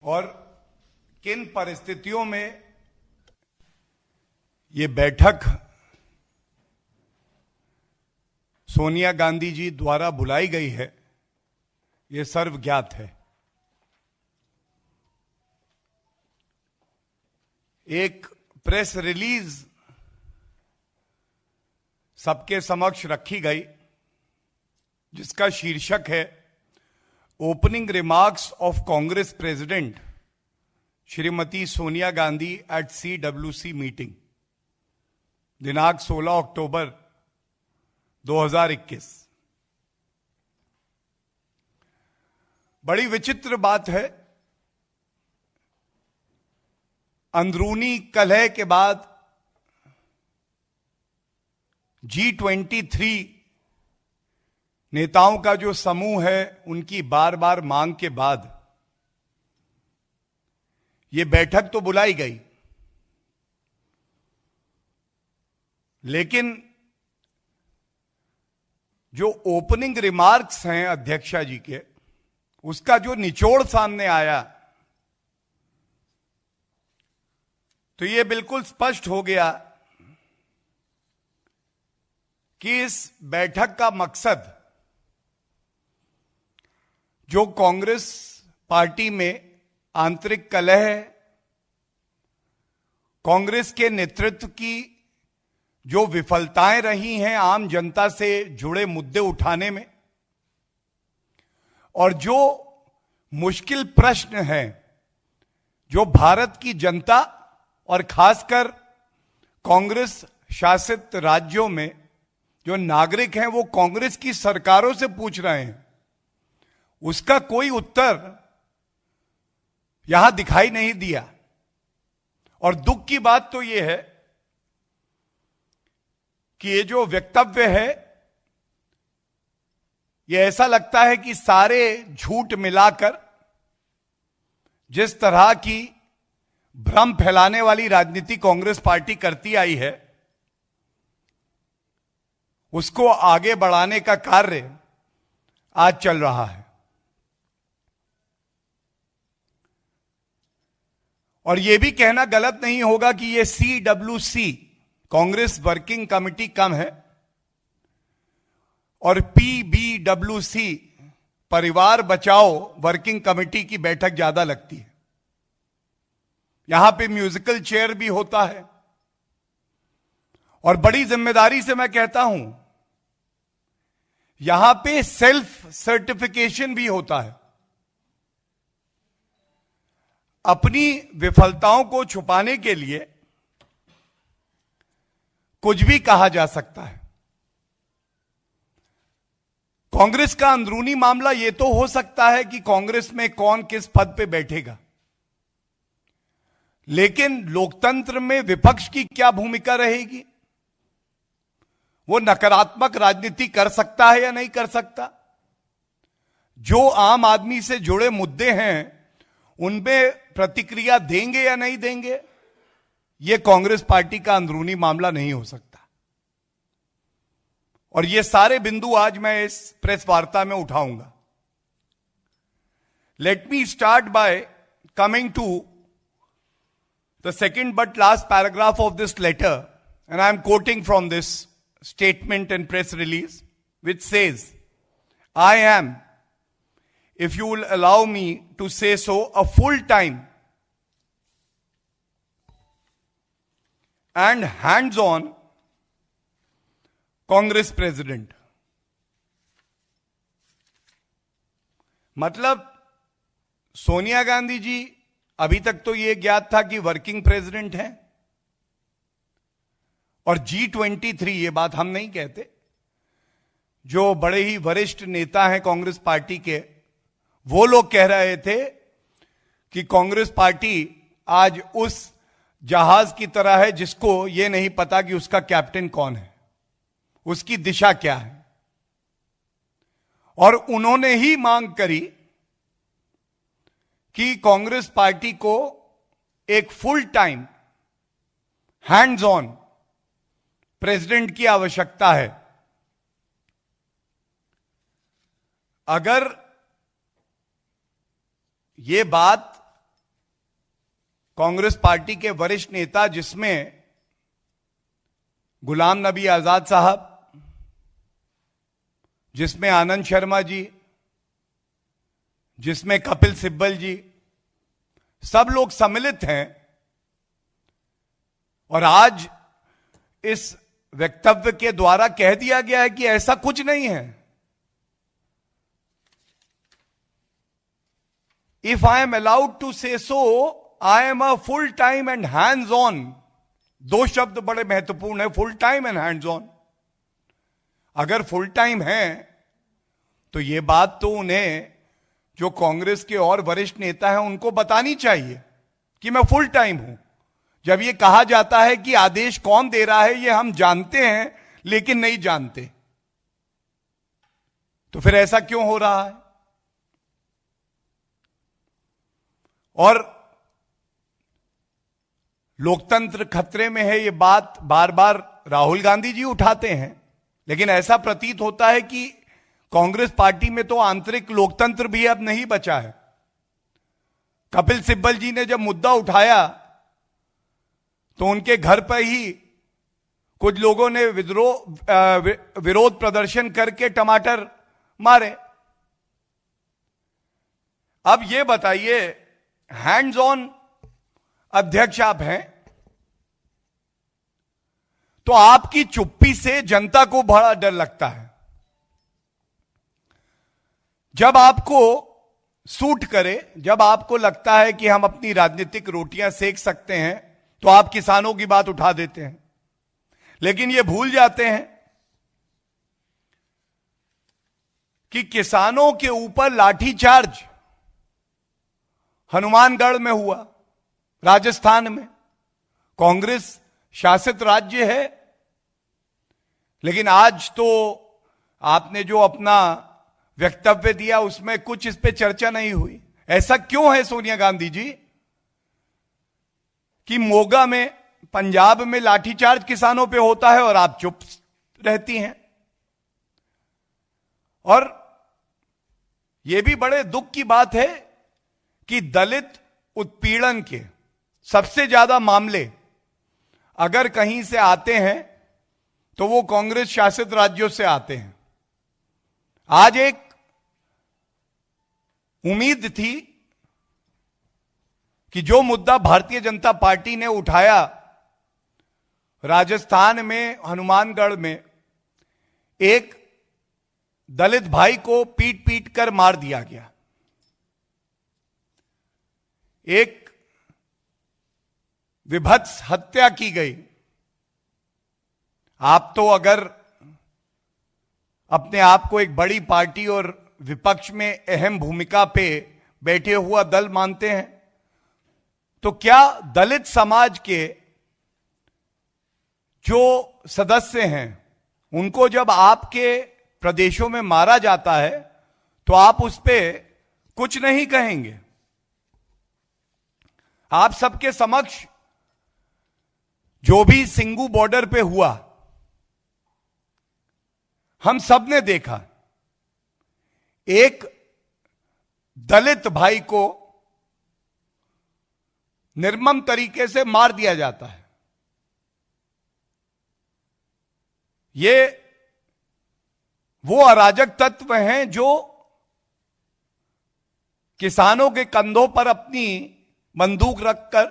और किन परिस्थितियों में ये बैठक सोनिया गांधी जी द्वारा बुलाई गई है, ये सर्वज्ञात है। एक प्रेस रिलीज सबके समक्ष रखी गई जिसका शीर्षक है opening remarks of Congress president Shrimati Sonia Gandhi at CWC meeting, दिनांक 16 अक्टूबर 2021। बड़ी विचित्र बात है, अंदरूनी कलह के बाद G23 नेताओं का जो समूह है, उनकी बार बार मांग के बाद यह बैठक तो बुलाई गई, लेकिन जो ओपनिंग रिमार्क्स हैं अध्यक्षा जी के, उसका जो निचोड़ सामने आया तो यह बिल्कुल स्पष्ट हो गया कि इस बैठक का मकसद जो कांग्रेस पार्टी में आंतरिक कलह है, कांग्रेस के नेतृत्व की जो विफलताएं रही हैं आम जनता से जुड़े मुद्दे उठाने में, और जो मुश्किल प्रश्न हैं जो भारत की जनता और खासकर कांग्रेस शासित राज्यों में जो नागरिक हैं वो कांग्रेस की सरकारों से पूछ रहे हैं, उसका कोई उत्तर यहां दिखाई नहीं दिया। और दुख की बात तो यह है कि ये जो वक्तव्य है, ये ऐसा लगता है कि सारे झूठ मिलाकर जिस तरह की भ्रम फैलाने वाली राजनीति कांग्रेस पार्टी करती आई है, उसको आगे बढ़ाने का कार्य आज चल रहा है। और यह भी कहना गलत नहीं होगा कि यह CWC कांग्रेस वर्किंग कमेटी कम है और PBWC परिवार बचाओ वर्किंग कमेटी की बैठक ज्यादा लगती है। यहां पे म्यूजिकल चेयर भी होता है और बड़ी जिम्मेदारी से मैं कहता हूं, यहां पे सेल्फ सर्टिफिकेशन भी होता है। अपनी विफलताओं को छुपाने के लिए कुछ भी कहा जा सकता है। कांग्रेस का अंदरूनी मामला यह तो हो सकता है कि कांग्रेस में कौन किस पद पे बैठेगा, लेकिन लोकतंत्र में विपक्ष की क्या भूमिका रहेगी, वो नकारात्मक राजनीति कर सकता है या नहीं कर सकता। जो आम आदमी से जुड़े मुद्दे हैं उनमें प्रतिक्रिया देंगे या नहीं देंगे, यह कांग्रेस पार्टी का अंदरूनी मामला नहीं हो सकता। और ये सारे बिंदु आज मैं इस प्रेस वार्ता में उठाऊंगा। Let me start by coming to the second but last paragraph of this letter, and I am quoting from this statement and press release, which says, I am, if you will allow me to say so, a full-time and hands-on Congress president. मतलब सोनिया गांधी जी अभी तक तो यह ज्ञात था कि working president हैं, और G23, ये बात हम नहीं कहते, जो बड़े ही वरिष्ठ नेता हैं कांग्रेस पार्टी के, वो लोग कह रहे थे कि कांग्रेस पार्टी आज उस जहाज की तरह है जिसको ये नहीं पता कि उसका कैप्टन कौन है, उसकी दिशा क्या है। और उन्होंने ही मांग करी कि कांग्रेस पार्टी को एक full time hands on president की आवश्यकता है। अगर ये बात कांग्रेस पार्टी के वरिष्ठ नेता, जिसमें गुलाम नबी आजाद साहब, जिसमें आनंद शर्मा जी, जिसमें कपिल सिब्बल जी, सब लोग सम्मिलित हैं। और आज इस वक्तव्य के द्वारा कह दिया गया है कि ऐसा कुछ नहीं है। If I am allowed to say so, I am a full time and hands on. दो शब्द बड़े महत्वपूर्ण है, full time and hands on. अगर फुल टाइम है तो यह बात तो उन्हें, जो कांग्रेस के और वरिष्ठ नेता हैं, उनको बतानी चाहिए कि मैं फुल टाइम हूं। जब यह कहा जाता है कि आदेश कौन दे रहा है यह हम जानते हैं लेकिन नहीं जानते, तो फिर ऐसा क्यों हो रहा है? और लोकतंत्र खतरे में है, यह बात बार बार राहुल गांधी जी उठाते हैं, लेकिन ऐसा प्रतीत होता है कि कांग्रेस पार्टी में तो आंतरिक लोकतंत्र भी अब नहीं बचा है। कपिल सिब्बल जी ने जब मुद्दा उठाया तो उनके घर पर ही कुछ लोगों ने विरोध प्रदर्शन करके टमाटर मारे। अब यह बताइए, हैंड्स ऑन अध्यक्ष आप हैं, तो आपकी चुप्पी से जनता को बड़ा डर लगता है। जब आपको सूट करे, जब आपको लगता है कि हम अपनी राजनीतिक रोटियां सेक सकते हैं, तो आप किसानों की बात उठा देते हैं, लेकिन ये भूल जाते हैं कि किसानों के ऊपर लाठीचार्ज हनुमानगढ़ में हुआ, राजस्थान में। कांग्रेस शासित राज्य है, लेकिन आज तो आपने जो अपना वक्तव्य दिया उसमें कुछ इस पे चर्चा नहीं हुई। ऐसा क्यों है सोनिया गांधी जी कि मोगा में, पंजाब में लाठीचार्ज किसानों पे होता है और आप चुप रहती हैं? और यह भी बड़े दुख की बात है कि दलित उत्पीड़न के सबसे ज्यादा मामले अगर कहीं से आते हैं तो वो कांग्रेस शासित राज्यों से आते हैं। आज एक उम्मीद थी कि जो मुद्दा भारतीय जनता पार्टी ने उठाया, राजस्थान में हनुमानगढ़ में एक दलित भाई को पीट पीट कर मार दिया गया, एक विभत्स हत्या की गई। आप तो अगर अपने आप को एक बड़ी पार्टी और विपक्ष में अहम भूमिका पे बैठे हुआ दल मानते हैं, तो क्या दलित समाज के जो सदस्य हैं उनको जब आपके प्रदेशों में मारा जाता है तो आप उस पर कुछ नहीं कहेंगे? आप सबके समक्ष जो भी सिंगू बॉर्डर पे हुआ, हम सब ने देखा, एक दलित भाई को निर्मम तरीके से मार दिया जाता है। ये वो अराजक तत्व हैं जो किसानों के कंधों पर अपनी बंदूक रखकर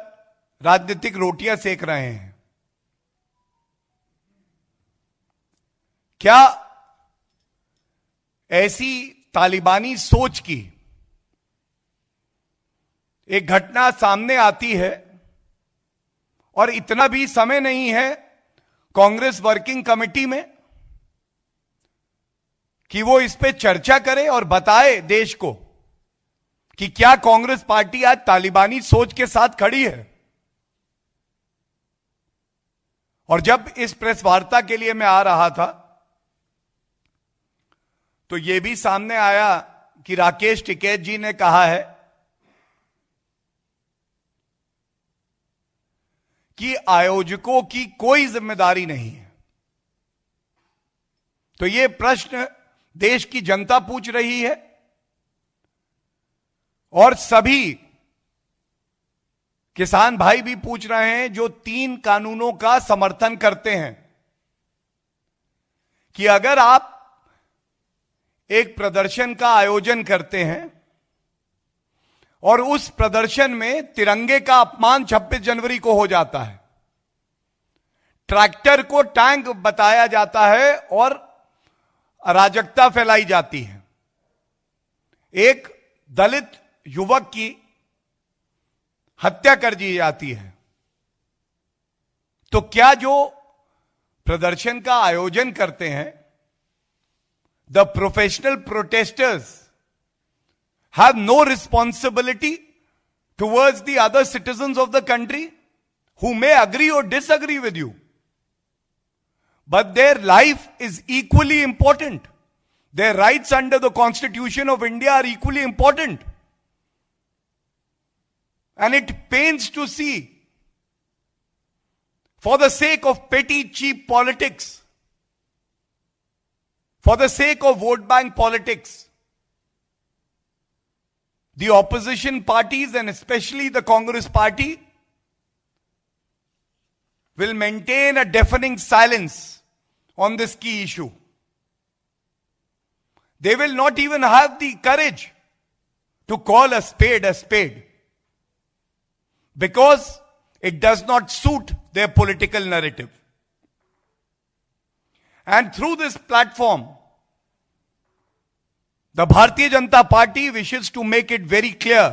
राजनीतिक रोटियां सेक रहे हैं। क्या ऐसी तालिबानी सोच की एक घटना सामने आती है और इतना भी समय नहीं है कांग्रेस वर्किंग कमेटी में कि वो इस पे चर्चा करे और बताए देश को कि क्या कांग्रेस पार्टी आज तालिबानी सोच के साथ खड़ी है? और जब इस प्रेस वार्ता के लिए मैं आ रहा था तो यह भी सामने आया कि राकेश टिकैत जी ने कहा है कि आयोजकों की कोई जिम्मेदारी नहीं है। तो यह प्रश्न देश की जनता पूछ रही है और सभी किसान भाई भी पूछ रहे हैं जो 3 कानूनों का समर्थन करते हैं कि अगर आप एक प्रदर्शन का आयोजन करते हैं और उस प्रदर्शन में तिरंगे का अपमान 26 जनवरी को हो जाता है, ट्रैक्टर को टैंक बताया जाता है और अराजकता फैलाई जाती है, एक दलित युवक की हत्या कर दी जाती है, तो क्या जो प्रदर्शन का आयोजन करते हैं, the professional protesters have no responsibility towards the other citizens of the country who may agree और disagree with you, but their life is equally important, their rights under the constitution of India are equally important. And it pains to see, for the sake of petty, cheap politics, for the sake of vote bank politics, the opposition parties and especially the Congress party will maintain a deafening silence on this key issue. They will not even have the courage to call a spade, because it does not suit their political narrative. And through this platform, the Bharatiya Janata Party wishes to make it very clear,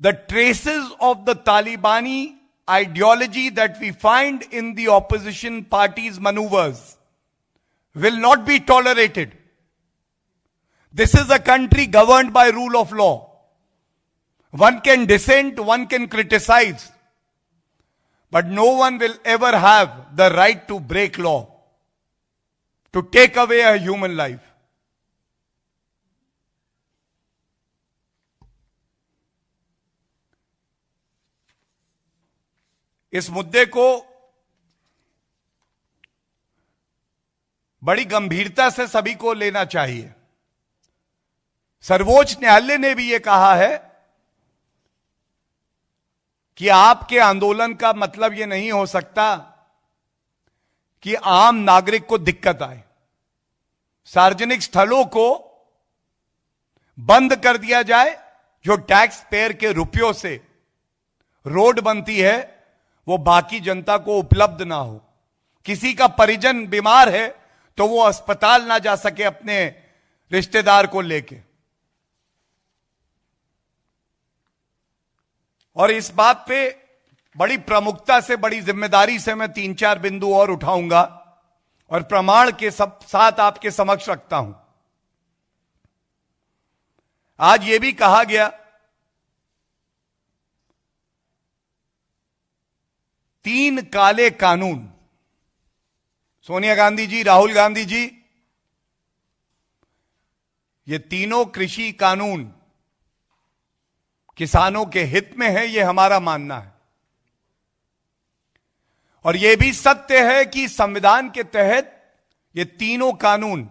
the traces of the Talibani ideology that we find in the opposition parties' maneuvers will not be tolerated. This is a country governed by rule of law. One can dissent, one can criticize, but no one will ever have the right to break law, to take away a human life. इस मुद्दे को बड़ी गंभीरता से सभी को लेना चाहिए. सर्वोच्च न्यायालय ने भी यह कहा है कि आपके आंदोलन का मतलब यह नहीं हो सकता कि आम नागरिक को दिक्कत आए. सार्वजनिक स्थलों को बंद कर दिया जाए, जो टैक्स पेयर के रुपयों से रोड बनती है वो बाकी जनता को उपलब्ध ना हो. किसी का परिजन बीमार है तो वो अस्पताल ना जा सके अपने रिश्तेदार को लेके. और इस बात पे बड़ी प्रमुखता से, बड़ी जिम्मेदारी से मैं 3-4 बिंदु और उठाऊंगा और प्रमाण के साथ आपके समक्ष रखता हूं. आज यह भी कहा गया 3 काले कानून, सोनिया गांधी जी, राहुल गांधी जी, ये तीनों कृषि कानून किसानों के हित में है, यह हमारा मानना है. और यह भी सत्य है कि संविधान के तहत ये तीनों कानून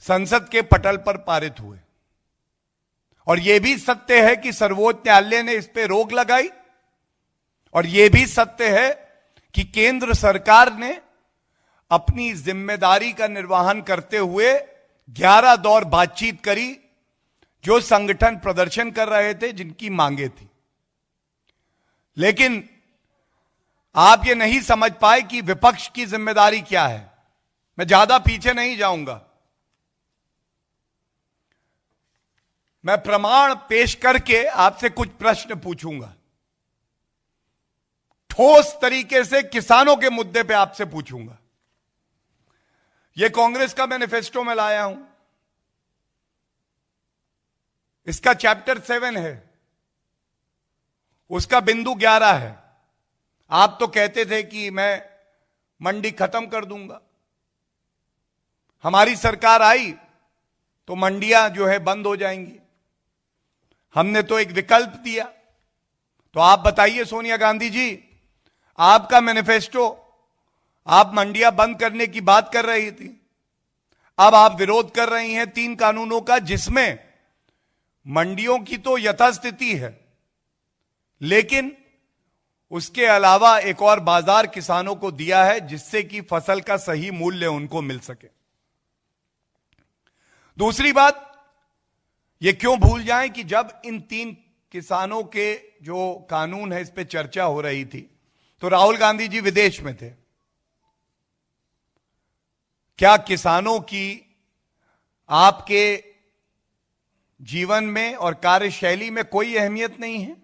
संसद के पटल पर पारित हुए. और यह भी सत्य है कि सर्वोच्च न्यायालय ने इस पर रोक लगाई. और यह भी सत्य है कि केंद्र सरकार ने अपनी जिम्मेदारी का निर्वहन करते हुए 11 दौर बातचीत करी जो संगठन प्रदर्शन कर रहे थे, जिनकी मांगे थी. लेकिन आप ये नहीं समझ पाए कि विपक्ष की जिम्मेदारी क्या है. मैं ज्यादा पीछे नहीं जाऊंगा, मैं प्रमाण पेश करके आपसे कुछ प्रश्न पूछूंगा. ठोस तरीके से किसानों के मुद्दे पे आपसे पूछूंगा. यह कांग्रेस का मैनिफेस्टो में लाया हूं. इसका चैप्टर 7 है, उसका बिंदु 11 है. आप तो कहते थे कि मैं मंडी खत्म कर दूंगा. हमारी सरकार आई तो मंडियां जो है बंद हो जाएंगी. हमने तो एक विकल्प दिया. तो आप बताइए सोनिया गांधी जी, आपका मैनिफेस्टो, आप मंडियां बंद करने की बात कर रही थी, अब आप विरोध कर रही हैं 3 कानूनों का, जिसमें मंडियों की तो यथास्थिति है, लेकिन उसके अलावा एक और बाजार किसानों को दिया है जिससे कि फसल का सही मूल्य उनको मिल सके। दूसरी बात, ये क्यों भूल जाएं कि जब इन 3 किसानों के जो कानून है इस पे चर्चा हो रही थी तो राहुल गांधी जी विदेश में थे। क्या किसानों की आपके जीवन में और कार्यशैली में कोई अहमियत नहीं है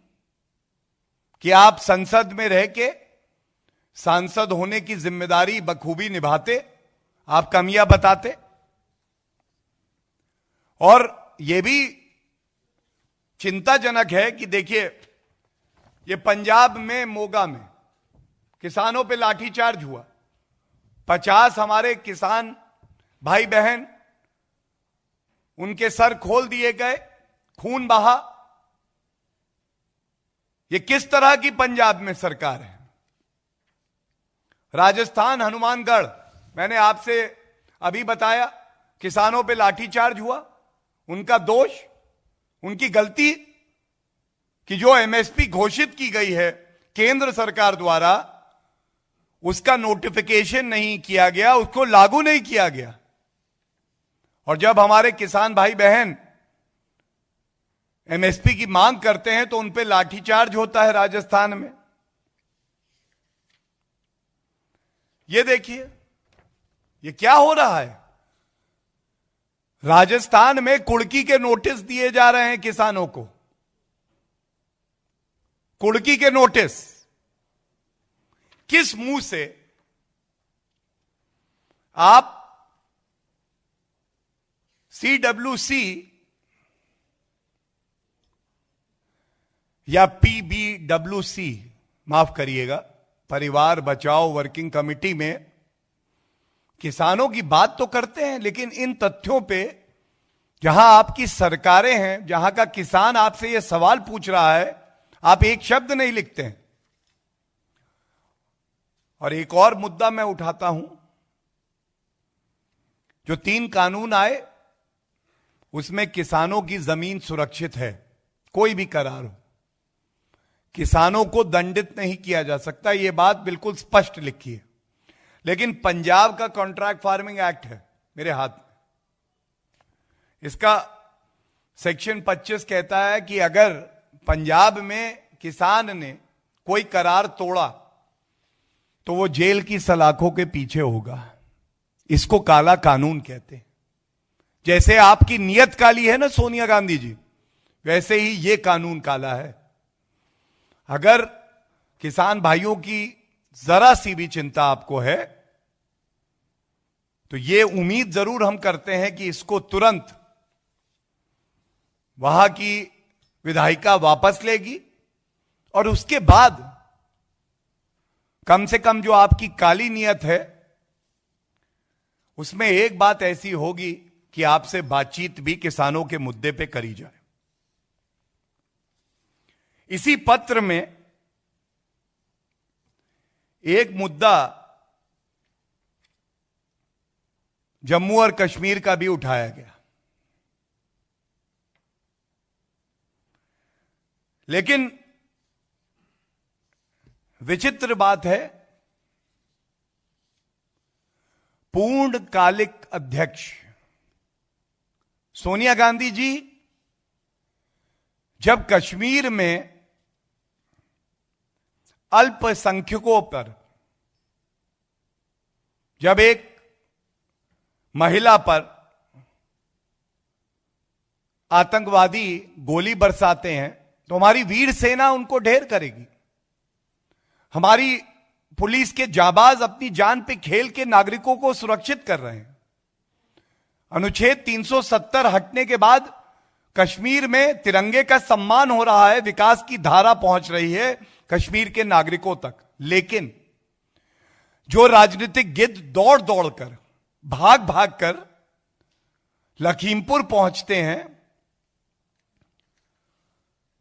कि आप संसद में रह के सांसद होने की जिम्मेदारी बखूबी निभाते, आप कमियां बताते? और यह भी चिंताजनक है कि देखिए, ये पंजाब में मोगा में किसानों पे लाठीचार्ज हुआ, 50 हमारे किसान भाई बहन उनके सर खोल दिए गए, खून बहा। ये किस तरह की पंजाब में सरकार है? राजस्थान हनुमानगढ़, मैंने आपसे अभी बताया, किसानों पे लाठीचार्ज हुआ। उनका दोष, उनकी गलती कि जो एमएसपी घोषित की गई है केंद्र सरकार द्वारा, उसका नोटिफिकेशन नहीं किया गया, उसको लागू नहीं किया गया। और जब हमारे किसान भाई बहन एमएसपी की मांग करते हैं तो उन पे लाठीचार्ज होता है राजस्थान में। ये देखिए, ये क्या हो रहा है। राजस्थान में कुड़की के नोटिस दिए जा रहे हैं किसानों को, कुड़की के नोटिस। किस मुंह से आप CWC या PBWC, माफ करिएगा, परिवार बचाओ वर्किंग कमेटी में किसानों की बात तो करते हैं, लेकिन इन तथ्यों पे जहां आपकी सरकारें हैं, जहां का किसान आपसे यह सवाल पूछ रहा है, आप एक शब्द नहीं लिखते हैं। और एक और मुद्दा मैं उठाता हूं, जो 3 कानून आए उसमें किसानों की जमीन सुरक्षित है, कोई भी करार हो, किसानों को दंडित नहीं किया जा सकता, यह बात बिल्कुल स्पष्ट लिखी है। लेकिन पंजाब का कॉन्ट्रैक्ट फार्मिंग एक्ट है मेरे हाथ में, इसका सेक्शन 25 कहता है कि अगर पंजाब में किसान ने कोई करार तोड़ा तो वो जेल की सलाखों के पीछे होगा। इसको काला कानून कहते हैं। जैसे आपकी नियत काली है ना सोनिया गांधी जी, वैसे ही ये कानून काला है। अगर किसान भाइयों की जरा सी भी चिंता आपको है तो ये उम्मीद जरूर हम करते हैं कि इसको तुरंत वहां की विधायिका वापस लेगी और उसके बाद कम से कम जो आपकी काली नियत है उसमें एक बात ऐसी होगी कि आपसे बातचीत भी किसानों के मुद्दे पे करी जाए। इसी पत्र में एक मुद्दा जम्मू और कश्मीर का भी उठाया गया, लेकिन विचित्र बात है, पूर्णकालिक अध्यक्ष सोनिया गांधी जी जब कश्मीर में अल्पसंख्यकों पर, जब एक महिला पर आतंकवादी गोली बरसाते हैं तो हमारी वीर सेना उनको ढेर करेगी। हमारी पुलिस के जाबाज अपनी जान पे खेल के नागरिकों को सुरक्षित कर रहे हैं। अनुच्छेद 370 हटने के बाद कश्मीर में तिरंगे का सम्मान हो रहा है, विकास की धारा पहुंच रही है कश्मीर के नागरिकों तक। लेकिन जो राजनीतिक गिद्ध दौड़ दौड़ कर, भाग भाग कर लखीमपुर पहुंचते हैं,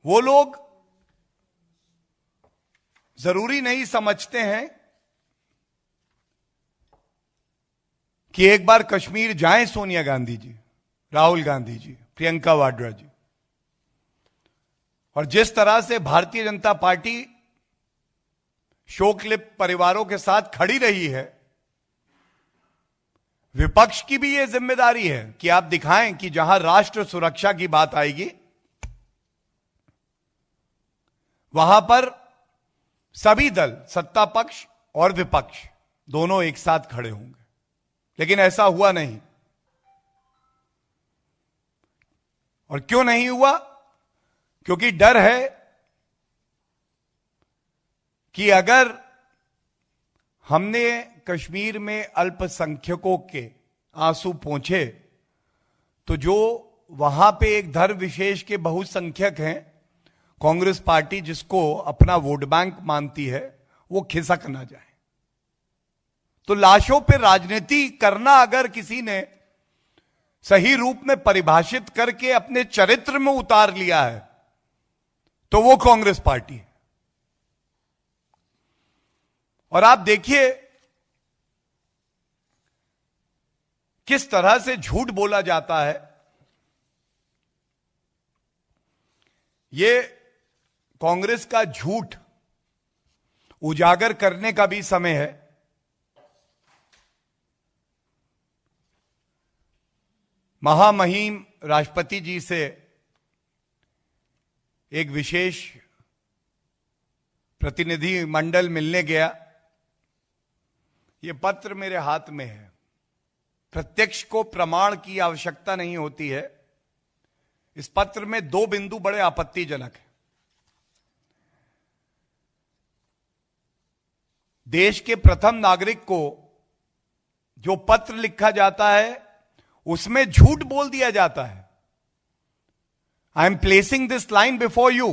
वो लोग जरूरी नहीं समझते हैं कि एक बार कश्मीर जाएं सोनिया गांधी जी, राहुल गांधी जी, प्रियंका वाड्रा जी। और जिस तरह से भारतीय जनता पार्टी शोकलिप्त परिवारों के साथ खड़ी रही है, विपक्ष की भी यह जिम्मेदारी है कि आप दिखाएं कि जहां राष्ट्र सुरक्षा की बात आएगी वहां पर सभी दल, सत्ता पक्ष और विपक्ष, दोनों एक साथ खड़े होंगे। लेकिन ऐसा हुआ नहीं। और क्यों नहीं हुआ? क्योंकि डर है कि अगर हमने कश्मीर में अल्पसंख्यकों के आंसू पोंछे तो जो वहां पे एक धर्म विशेष के बहुसंख्यक हैं, कांग्रेस पार्टी जिसको अपना वोट बैंक मानती है, वो खिसक ना जाए। तो लाशों पे राजनीति करना अगर किसी ने सही रूप में परिभाषित करके अपने चरित्र में उतार लिया है तो वो कांग्रेस पार्टी है। और आप देखिए किस तरह से झूठ बोला जाता है। ये कांग्रेस का झूठ उजागर करने का भी समय है। महामहिम राष्ट्रपति जी से एक विशेष प्रतिनिधि मंडल मिलने गया। यह पत्र मेरे हाथ में है। प्रत्यक्ष को प्रमाण की आवश्यकता नहीं होती है। इस पत्र में 2 बिंदु बड़े आपत्तिजनक हैं। देश के प्रथम नागरिक को जो पत्र लिखा जाता है उसमें झूठ बोल दिया जाता है। I am placing this line before you.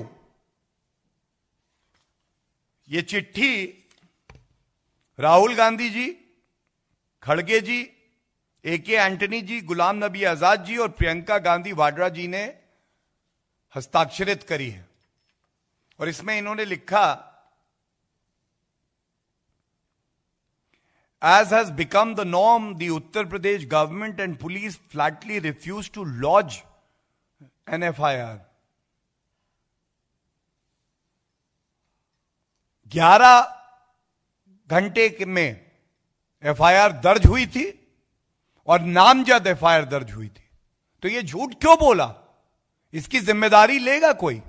ये चिट्ठी राहुल गांधी जी, खड़गे जी, AK एंटनी जी, गुलाम नबी आजाद जी और प्रियंका गांधी वाड्रा जी ने हस्ताक्षरित करी है। और इसमें इन्होंने लिखा, as has become the norm, the Uttar Pradesh government and police flatly refused to lodge an FIR. 11 घंटे में FIR दर्ज हुई थी और नामजद FIR दर्ज हुई थी। तो यह झूठ क्यों बोला? इसकी जिम्मेदारी लेगा कोई?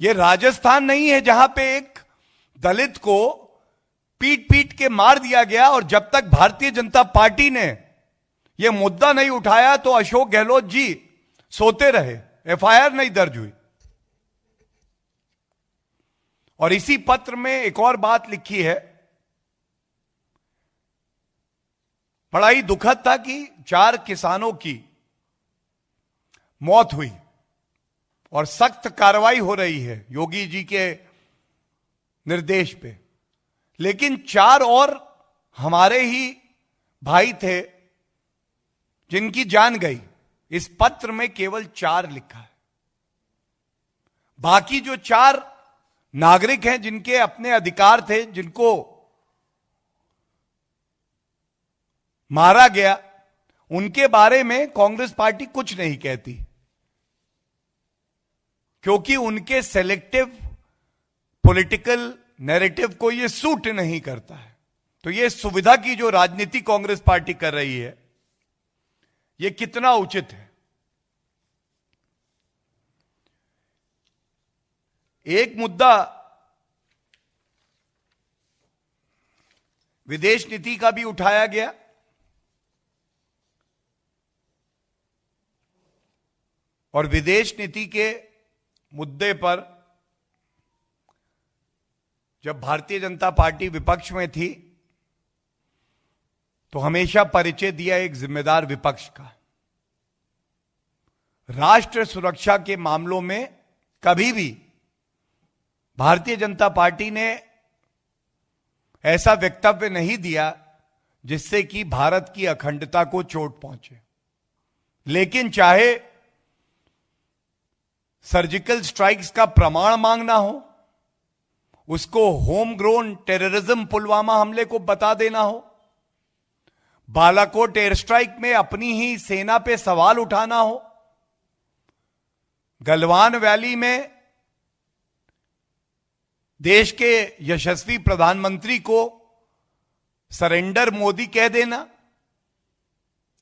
यह राजस्थान नहीं है जहां पे एक दलित को पीट पीट के मार दिया गया और जब तक भारतीय जनता पार्टी ने यह मुद्दा नहीं उठाया तो अशोक गहलोत जी सोते रहे, FIR नहीं दर्ज हुई। और इसी पत्र में एक और बात लिखी है, बड़ा ही दुखद था कि 4 किसानों की मौत हुई और सख्त कार्रवाई हो रही है योगी जी के निर्देश पे। लेकिन 4 और हमारे ही भाई थे जिनकी जान गई। इस पत्र में केवल 4 लिखा है। बाकी जो 4 नागरिक हैं जिनके अपने अधिकार थे, जिनको मारा गया, उनके बारे में कांग्रेस पार्टी कुछ नहीं कहती, क्योंकि उनके सेलेक्टिव पॉलिटिकल नैरेटिव को यह सूट नहीं करता है। तो यह सुविधा की जो राजनीति कांग्रेस पार्टी कर रही है, यह कितना उचित है? एक मुद्दा विदेश नीति का भी उठाया गया। और विदेश नीति के मुद्दे पर जब भारतीय जनता पार्टी विपक्ष में थी तो हमेशा परिचय दिया एक जिम्मेदार विपक्ष का। राष्ट्र सुरक्षा के मामलों में कभी भी भारतीय जनता पार्टी ने ऐसा वक्तव्य नहीं दिया जिससे कि भारत की अखंडता को चोट पहुंचे। लेकिन चाहे सर्जिकल स्ट्राइक्स का प्रमाण मांगना हो, उसको होम ग्रोन टेररिज्म पुलवामा हमले को बता देना हो, बालाकोट एयर स्ट्राइक में अपनी ही सेना पे सवाल उठाना हो, गलवान वैली में देश के यशस्वी प्रधानमंत्री को सरेंडर मोदी कह देना,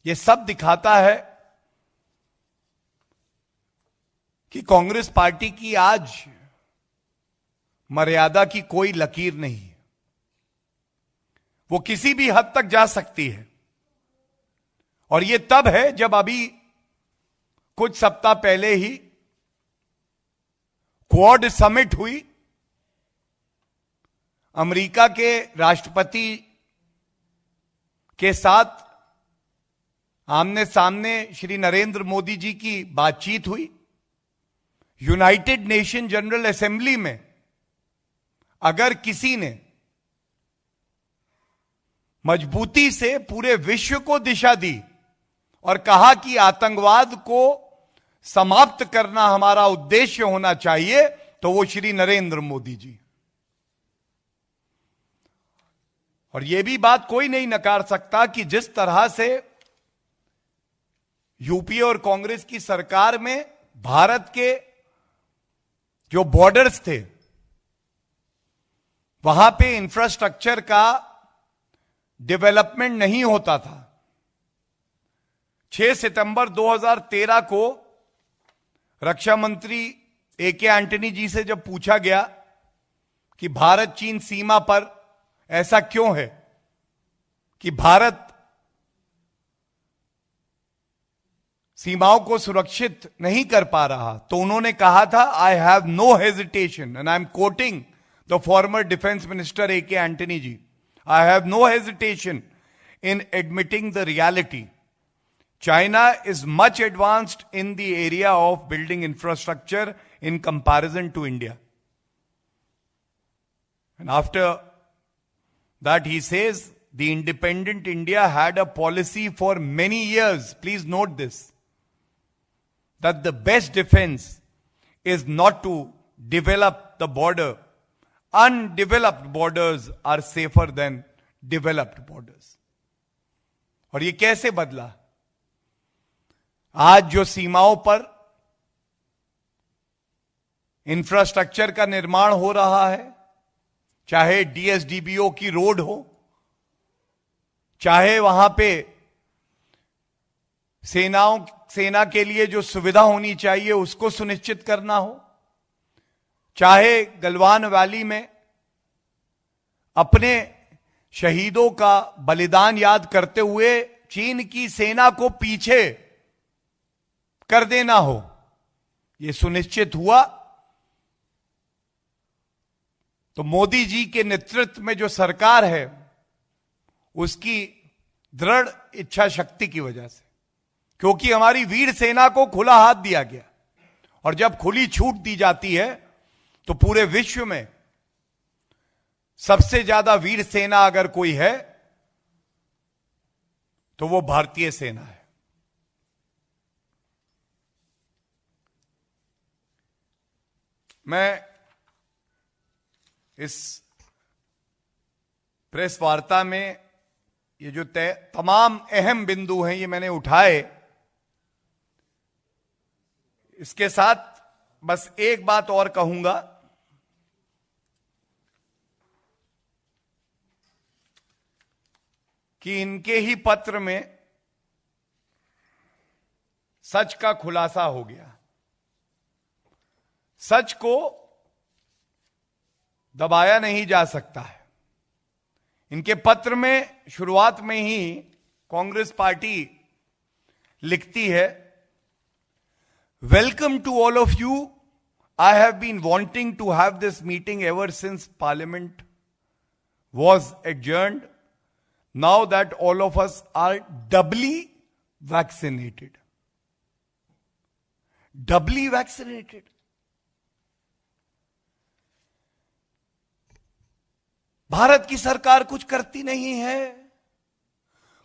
यह सब दिखाता है कि कांग्रेस पार्टी की आज मर्यादा की कोई लकीर नहीं है। वो किसी भी हद तक जा सकती है। और यह तब है जब अभी कुछ सप्ताह पहले ही क्वाड समिट हुई, अमेरिका के राष्ट्रपति के साथ आमने सामने श्री नरेंद्र मोदी जी की बातचीत हुई। यूनाइटेड नेशन जनरल असेंबली में अगर किसी ने मजबूती से पूरे विश्व को दिशा दी और कहा कि आतंकवाद को समाप्त करना हमारा उद्देश्य होना चाहिए, तो वो श्री नरेंद्र मोदी जी। और यह भी बात कोई नहीं नकार सकता कि जिस तरह से यूपीए और कांग्रेस की सरकार में भारत के जो बॉर्डर्स थे वहां पे इंफ्रास्ट्रक्चर का डेवलपमेंट नहीं होता था। 6 सितंबर 2013 को रक्षा मंत्री ए.के. एंटनी जी से जब पूछा गया कि भारत चीन सीमा पर ऐसा क्यों है कि भारत सीमाओं को सुरक्षित नहीं कर पा रहा, तो उन्होंने कहा था, I have no hesitation, and I am quoting the former defence minister AK. Antony ji, I have no hesitation in admitting the reality China is much advanced in the area of building infrastructure in comparison to India. And after that he says, the independent India had a policy for many years, please note this, that the best defense is not to develop the border. Undeveloped borders are safer than developed borders. और ये कैसे बदला? आज जो सीमाओं पर infrastructure का निर्माण हो रहा है, चाहे डीएसडीबीओ की रोड हो, चाहे वहां पे सेना के लिए जो सुविधा होनी चाहिए उसको सुनिश्चित करना हो, चाहे गलवान वैली में अपने शहीदों का बलिदान याद करते हुए चीन की सेना को पीछे कर देना हो, यह सुनिश्चित हुआ तो मोदी जी के नेतृत्व में जो सरकार है उसकी दृढ़ इच्छा शक्ति की वजह से, क्योंकि हमारी वीर सेना को खुला हाथ दिया गया। और जब खुली छूट दी जाती है तो पूरे विश्व में सबसे ज्यादा वीर सेना अगर कोई है तो वो भारतीय सेना है। मैं इस प्रेस वार्ता में ये जो तमाम अहम बिंदु हैं ये मैंने उठाए। इसके साथ बस एक बात और कहूंगा कि इनके ही पत्र में सच का खुलासा हो गया। सच को दबाया नहीं जा सकता है। इनके पत्र में शुरुआत में ही कांग्रेस पार्टी लिखती है, welcome to all of you, I have been wanting to have this meeting ever since parliament was adjourned, now that all of us are doubly vaccinated. Doubly vaccinated, Bharat की सरकार कुछ करती नहीं है,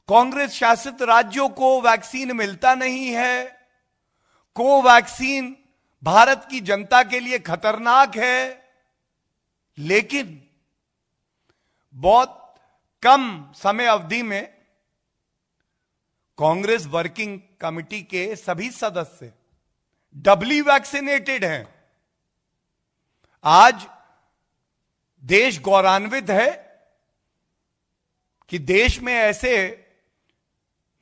कांग्रेस शासित राज्यों को वैक्सीन मिलता नहीं है, कोवैक्सीन भारत की जनता के लिए खतरनाक है, लेकिन बहुत कम समय अवधि में कांग्रेस वर्किंग कमेटी के सभी सदस्य डबली वैक्सीनेटेड हैं। आज देश गौरवान्वित है कि देश में ऐसे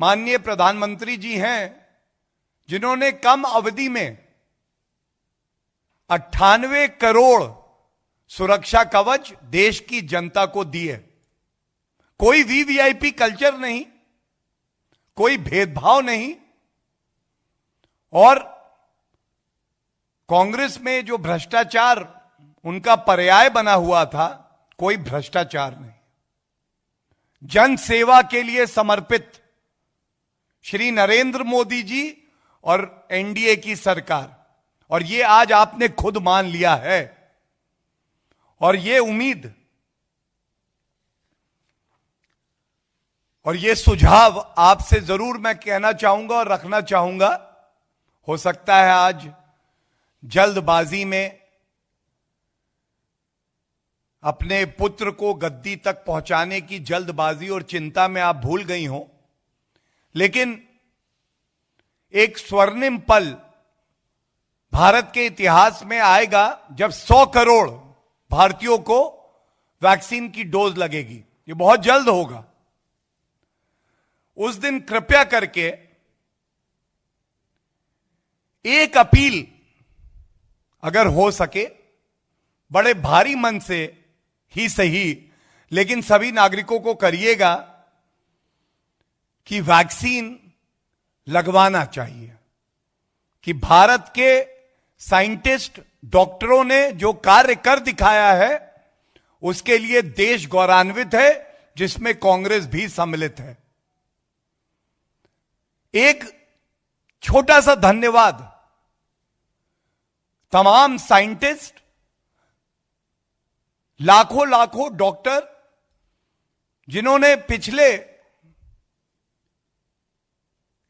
माननीय प्रधानमंत्री जी हैं जिन्होंने कम अवधि में 98 करोड़ सुरक्षा कवच देश की जनता को दिए। कोई वीवीआईपी कल्चर नहीं, कोई भेदभाव नहीं, और कांग्रेस में जो भ्रष्टाचार उनका पर्याय बना हुआ था, कोई भ्रष्टाचार नहीं। जन सेवा के लिए समर्पित श्री नरेंद्र मोदी जी और एनडीए की सरकार, और ये आज आपने खुद मान लिया है। और ये उम्मीद और ये सुझाव आपसे जरूर मैं कहना चाहूंगा और रखना चाहूंगा। हो सकता है आज जल्दबाजी में अपने पुत्र को गद्दी तक पहुंचाने की जल्दबाजी और चिंता में आप भूल गई हो, लेकिन एक स्वर्णिम पल भारत के इतिहास में आएगा जब 100 करोड़ भारतीयों को वैक्सीन की डोज लगेगी। ये बहुत जल्द होगा। उस दिन कृपया करके एक अपील अगर हो सके, बड़े भारी मन से ही सही, लेकिन सभी नागरिकों को करिएगा कि वैक्सीन लगवाना चाहिए। कि भारत के साइंटिस्ट, डॉक्टरों ने जो कार्य कर दिखाया है उसके लिए देश गौरवान्वित है, जिसमें कांग्रेस भी सम्मिलित है। एक छोटा सा धन्यवाद तमाम साइंटिस्ट, लाखों लाखों डॉक्टर जिन्होंने पिछले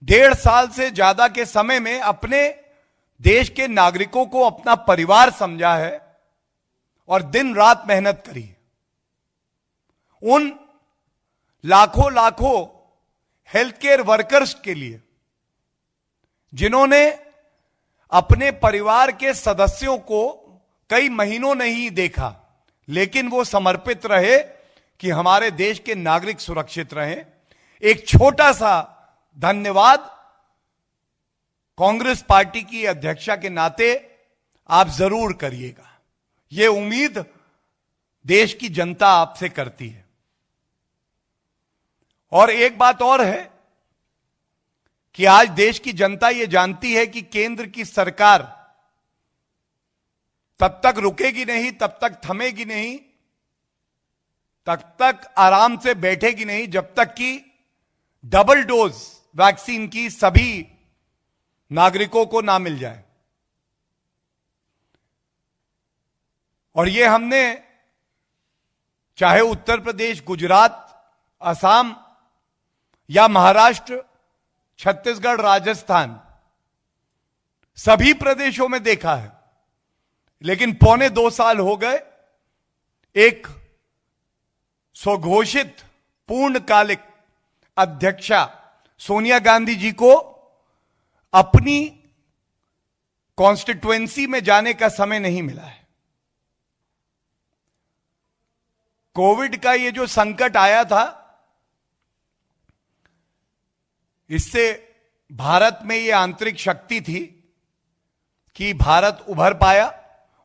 1.5 साल से ज्यादा के समय में अपने देश के नागरिकों को अपना परिवार समझा है और दिन रात मेहनत करी है। उन लाखों लाखों हेल्थ केयर वर्कर्स के लिए जिन्होंने अपने परिवार के सदस्यों को कई महीनों नहीं देखा, लेकिन वो समर्पित रहे कि हमारे देश के नागरिक सुरक्षित रहें, एक छोटा सा धन्यवाद कांग्रेस पार्टी की अध्यक्षा के नाते आप जरूर करिएगा। ये उम्मीद देश की जनता आपसे करती है। और एक बात और है कि आज देश की जनता ये जानती है कि केंद्र की सरकार तब तक रुकेगी नहीं, तब तक थमेगी नहीं, तब तक आराम से बैठेगी नहीं, जब तक कि डबल डोज वैक्सीन की सभी नागरिकों को ना मिल जाए। और ये हमने चाहे उत्तर प्रदेश, गुजरात, असम या महाराष्ट्र, छत्तीसगढ़, राजस्थान, सभी प्रदेशों में देखा है। लेकिन 2.25 साल हो गए एक स्वघोषित पूर्णकालिक अध्यक्षा सोनिया गांधी जी को अपनी कॉन्स्टिट्युएंसी में जाने का समय नहीं मिला है। कोविड का ये जो संकट आया था, इससे भारत में ये आंतरिक शक्ति थी कि भारत उभर पाया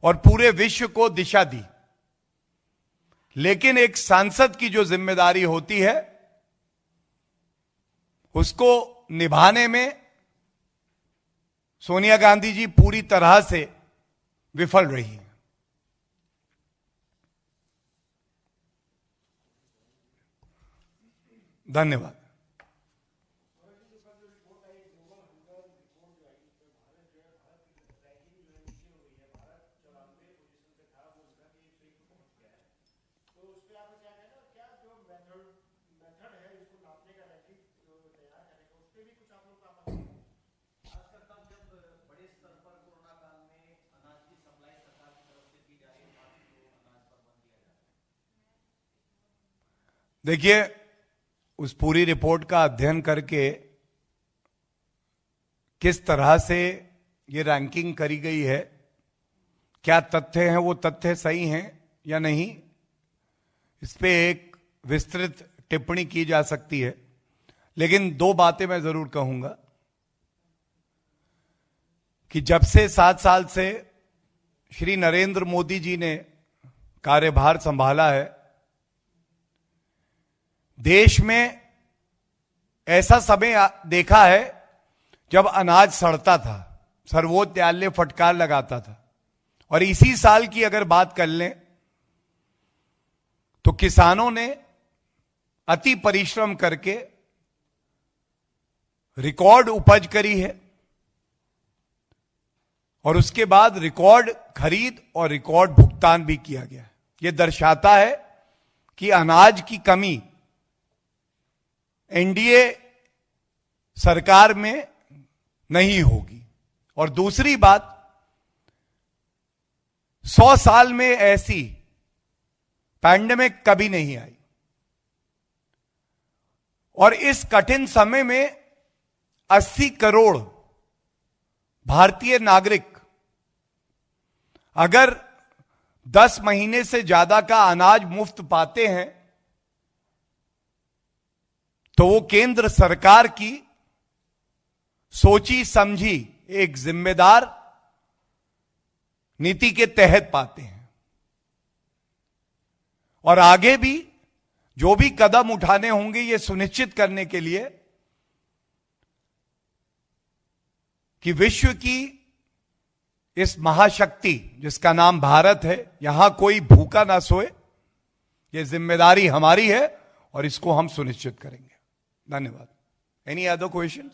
और पूरे विश्व को दिशा दी। लेकिन एक सांसद की जो जिम्मेदारी होती है उसको निभाने में सोनिया गांधी जी पूरी तरह से विफल रही हैं। धन्यवाद। देखिए, उस पूरी रिपोर्ट का अध्ययन करके किस तरह से ये रैंकिंग करी गई है, क्या तथ्य हैं वो तथ्य सही हैं या नहीं, इस पे एक विस्तृत टिप्पणी की जा सकती है। लेकिन दो बातें मैं जरूर कहूंगा कि जब से 7 साल से श्री नरेंद्र मोदी जी ने कार्यभार संभाला है, देश में ऐसा समय देखा है जब अनाज सड़ता था, सर्वोच्च न्यायालय फटकार लगाता था। और इसी साल की अगर बात कर लें तो किसानों ने अति परिश्रम करके रिकॉर्ड उपज करी है और उसके बाद रिकॉर्ड खरीद और रिकॉर्ड भुगतान भी किया गया है। यह दर्शाता है कि अनाज की कमी एनडीए सरकार में नहीं होगी। और दूसरी बात, 100 साल में ऐसी पैंडेमिक कभी नहीं आई और इस कठिन समय में 80 करोड़ भारतीय नागरिक अगर 10 महीने से ज्यादा का अनाज मुफ्त पाते हैं तो वो केंद्र सरकार की सोची समझी एक जिम्मेदार नीति के तहत पाते हैं। और आगे भी जो भी कदम उठाने होंगे ये सुनिश्चित करने के लिए कि विश्व की इस महाशक्ति जिसका नाम भारत है, यहां कोई भूखा ना सोए, ये जिम्मेदारी हमारी है और इसको हम सुनिश्चित करेंगे। धन्यवाद। Any other question?